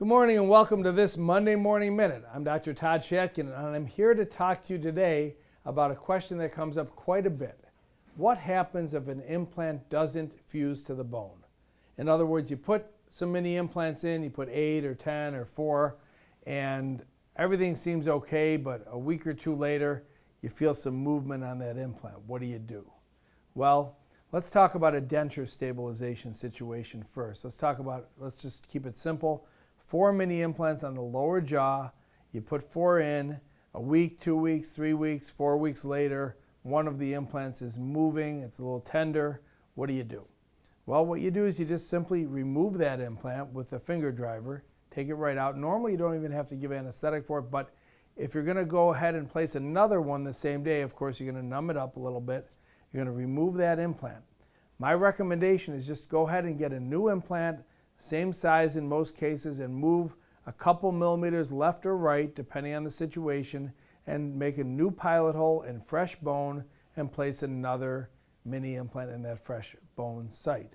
Good morning and welcome to this Monday Morning Minute. I'm Dr. Todd Shatkin and I'm here to talk to you today about a question that comes up quite a bit. What happens if an implant doesn't fuse to the bone? In other words, you put some mini implants in, you put 8 or 10 or 4, and everything seems okay, but a week or two later, you feel some movement on that implant. What do you do? Well, let's talk about a denture stabilization situation first. Let's just keep it simple. 4 mini implants on the lower jaw. You put 4 in. A week, 2 weeks, 3 weeks, 4 weeks later, one of the implants is moving. It's a little tender. What do you do? Well, what you do is you just simply remove that implant with a finger driver. Take it right out. Normally, you don't even have to give anesthetic for it, but if you're going to go ahead and place another one the same day, of course, you're going to numb it up a little bit. You're going to remove that implant. My recommendation is just go ahead and get a new implant, same size in most cases, and move a couple millimeters left or right, depending on the situation, and make a new pilot hole and fresh bone and place another mini implant in that fresh bone site.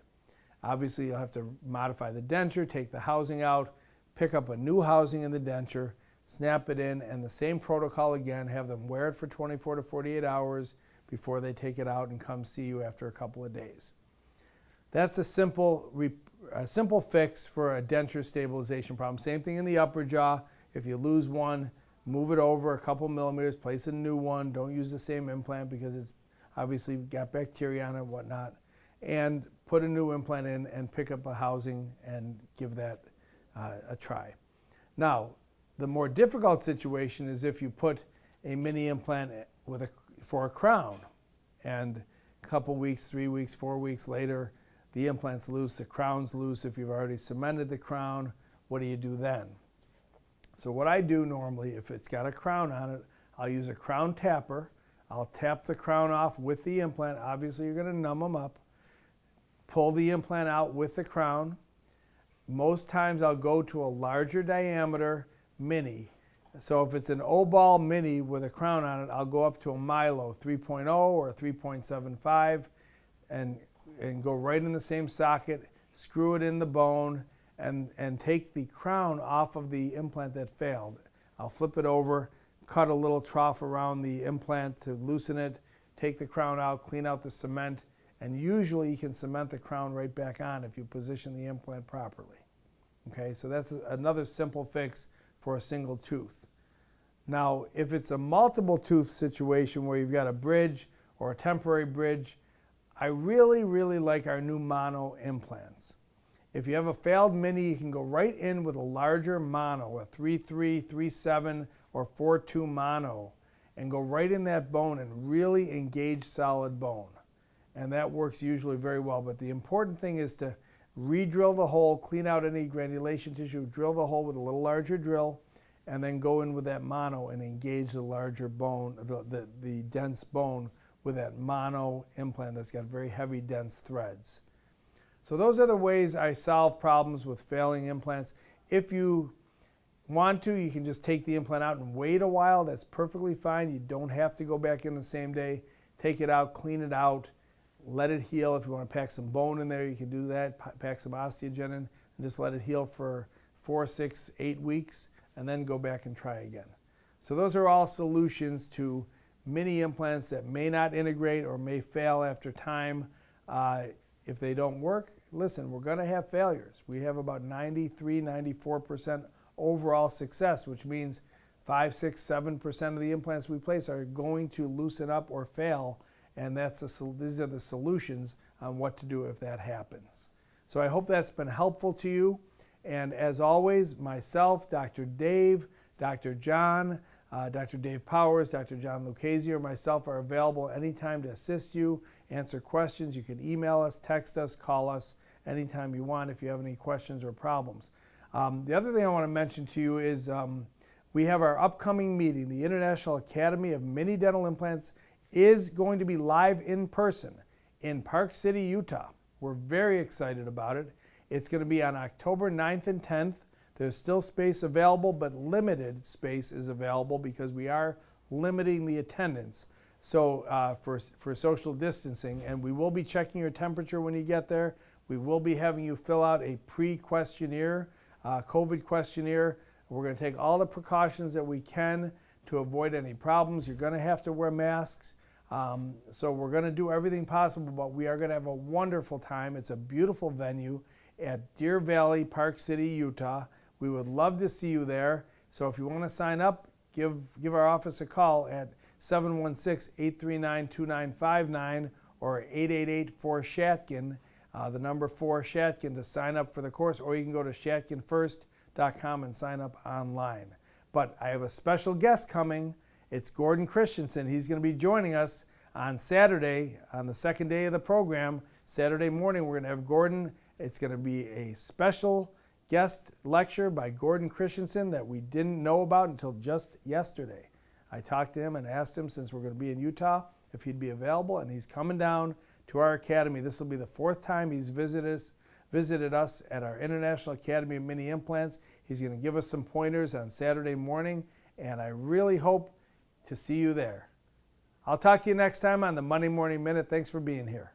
Obviously, you'll have to modify the denture, take the housing out, pick up a new housing in the denture, snap it in, and the same protocol again, have them wear it for 24 to 48 hours before they take it out and come see you after a couple of days. That's a simple fix for a denture stabilization problem. Same thing in the upper jaw. If you lose one, move it over a couple millimeters, place a new one. Don't use the same implant because it's obviously got bacteria on it and whatnot. And put a new implant in and pick up a housing and give that a try. Now, the more difficult situation is if you put a mini implant for a crown, and a couple weeks, 3 weeks, 4 weeks later, the implant's loose, the crown's loose. If you've already cemented the crown, what do you do then? So what I do normally, if it's got a crown on it, I'll use a crown tapper. I'll tap the crown off with the implant. Obviously, you're going to numb them up. Pull the implant out with the crown. Most times I'll go to a larger diameter mini. So if it's an O-ball mini with a crown on it, I'll go up to a Milo 3.0 or 3.75 and go right in the same socket, screw it in the bone, and take the crown off of the implant that failed. I'll flip it over, cut a little trough around the implant to loosen it, take the crown out, clean out the cement, and usually you can cement the crown right back on if you position the implant properly. Okay, so that's another simple fix for a single tooth. Now, if it's a multiple tooth situation where you've got a bridge or a temporary bridge, I really, really like our new mono implants. If you have a failed mini, you can go right in with a larger mono, a 3.3, 3.7, or 4.2 mono, and go right in that bone and really engage solid bone. And that works usually very well. But the important thing is to re-drill the hole, clean out any granulation tissue, drill the hole with a little larger drill, and then go in with that mono and engage the larger bone, the dense bone, with that mono implant that's got very heavy, dense threads. So those are the ways I solve problems with failing implants. If you want to, you can just take the implant out and wait a while. That's perfectly fine. You don't have to go back in the same day. Take it out, clean it out, let it heal. If you want to pack some bone in there, you can do that. Pack some osteogen in and just let it heal for 4, 6, 8 weeks, and then go back and try again. So those are all solutions to mini implants that may not integrate or may fail after time. If they don't work, listen, we're going to have failures. We have about 93, 94% overall success, which means 5, 6, 7% of the implants we place are going to loosen up or fail, and these are the solutions on what to do if that happens. So I hope that's been helpful to you. And as always, myself, Dr. Dave, Dr. John, Dr. Dave Powers, Dr. John Lucchese, or myself are available anytime to assist you, answer questions. You can email us, text us, call us anytime you want if you have any questions or problems. The other thing I want to mention to you is we have our upcoming meeting. The International Academy of Mini Dental Implants is going to be live in person in Park City, Utah. We're very excited about it. It's going to be on October 9th and 10th. There's still space available, but limited space is available because we are limiting the attendance. So for social distancing, and we will be checking your temperature when you get there. We will be having you fill out a pre-questionnaire COVID questionnaire. We're going to take all the precautions that we can to avoid any problems. You're going to have to wear masks. So we're going to do everything possible, but we are going to have a wonderful time. It's a beautiful venue at Deer Valley, Park City, Utah. We would love to see you there. So if you want to sign up, give our office a call at 716-839-2959 or 888-4-SHATKIN, the number 4-SHATKIN, to sign up for the course, or you can go to shatkinfirst.com and sign up online. But I have a special guest coming. It's Gordon Christensen. He's going to be joining us on Saturday, on the second day of the program. Saturday morning, we're going to have Gordon. It's going to be a special guest lecture by Gordon Christensen that we didn't know about until just yesterday. I talked to him and asked him, since we're going to be in Utah, if he'd be available, and he's coming down to our academy. This will be the fourth time he's visited us at our International Academy of Mini Implants. He's going to give us some pointers on Saturday morning, and I really hope to see you there. I'll talk to you next time on the Monday Morning Minute. Thanks for being here.